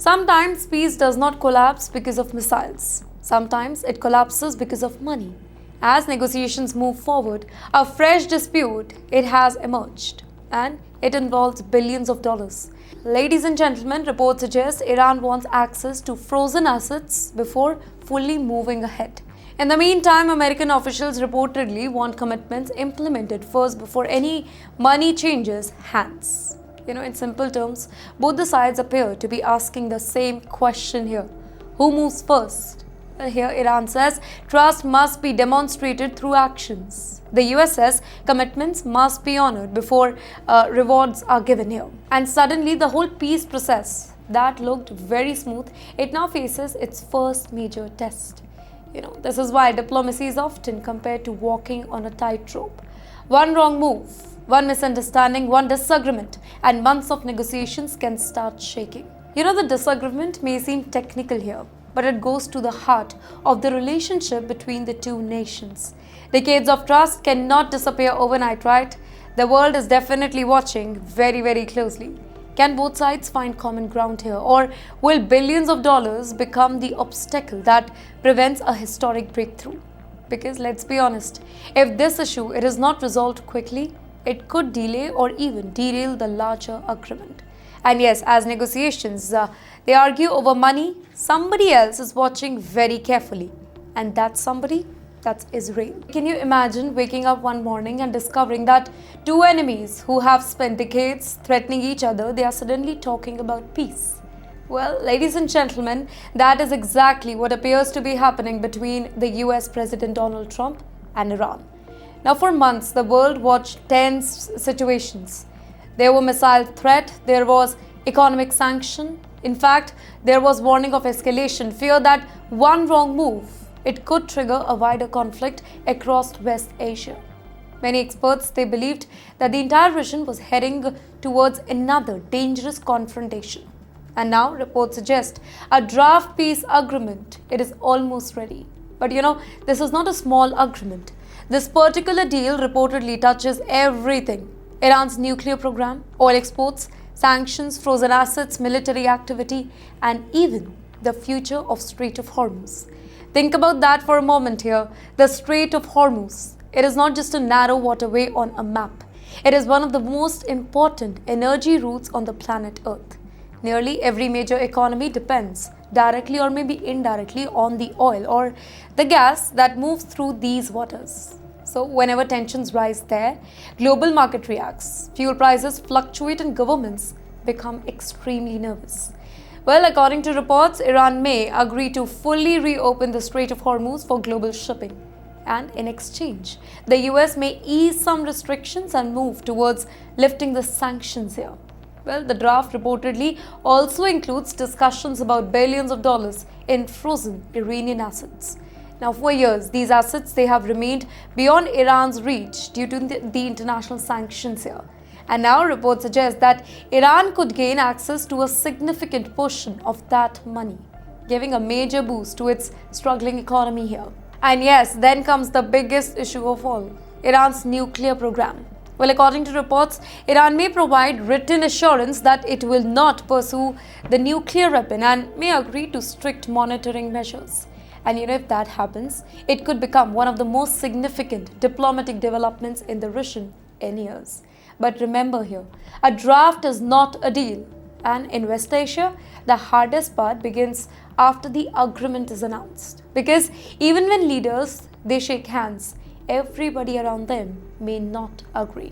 Sometimes peace does not collapse because of missiles. Sometimes it collapses because of money. As negotiations move forward, a fresh dispute it has emerged, and it involves billions of dollars. Ladies and gentlemen, reports suggest Iran wants access to frozen assets before fully moving ahead. In the meantime, American officials reportedly want commitments implemented first before any money changes hands. In simple terms, both the sides appear to be asking the same question here. Who moves first? Here, Iran says trust must be demonstrated through actions. The U.S. says commitments must be honored before rewards are given here. And suddenly, the whole peace process that looked very smooth, it now faces its first major test. This is why diplomacy is often compared to walking on a tightrope. One wrong move, one misunderstanding, one disagreement, and months of negotiations can start shaking. The disagreement may seem technical here, but it goes to the heart of the relationship between the two nations. Decades of trust cannot disappear overnight, right? The world is definitely watching very, very closely. Can both sides find common ground here, or will billions of dollars become the obstacle that prevents a historic breakthrough? Because let's be honest, if this issue it is not resolved quickly, it could delay or even derail the larger agreement. And yes, as negotiations, they argue over money, somebody else is watching very carefully. And that somebody, that's Israel. Can you imagine waking up one morning and discovering that two enemies who have spent decades threatening each other, they are suddenly talking about peace? Well, ladies and gentlemen, that is exactly what appears to be happening between the U.S. President Donald Trump and Iran. Now, for months, the world watched tense situations. There were missile threat, there was economic sanction. In fact, there was warning of escalation, fear that one wrong move, it could trigger a wider conflict across West Asia. Many experts, they believed that the entire region was heading towards another dangerous confrontation. And now reports suggest a draft peace agreement, it is almost ready. But this is not a small agreement. This particular deal reportedly touches everything. Iran's nuclear program, oil exports, sanctions, frozen assets, military activity, and even the future of Strait of Hormuz. Think about that for a moment here. The Strait of Hormuz, it is not just a narrow waterway on a map. It is one of the most important energy routes on the planet Earth. Nearly every major economy depends directly or maybe indirectly on the oil or the gas that moves through these waters. So whenever tensions rise there, global market reacts, fuel prices fluctuate and governments become extremely nervous. Well, according to reports, Iran may agree to fully reopen the Strait of Hormuz for global shipping. And in exchange, the U.S. may ease some restrictions and move towards lifting the sanctions here. Well, the draft reportedly also includes discussions about billions of dollars in frozen Iranian assets. Now, for years, these assets, they have remained beyond Iran's reach due to the international sanctions here. And now reports suggest that Iran could gain access to a significant portion of that money, giving a major boost to its struggling economy here. And yes, then comes the biggest issue of all, Iran's nuclear program. Well, according to reports, Iran may provide written assurance that it will not pursue the nuclear weapon and may agree to strict monitoring measures. And if that happens, it could become one of the most significant diplomatic developments in the region in years. But remember here, a draft is not a deal. And in West Asia, the hardest part begins after the agreement is announced. Because even when leaders, they shake hands, everybody around them may not agree.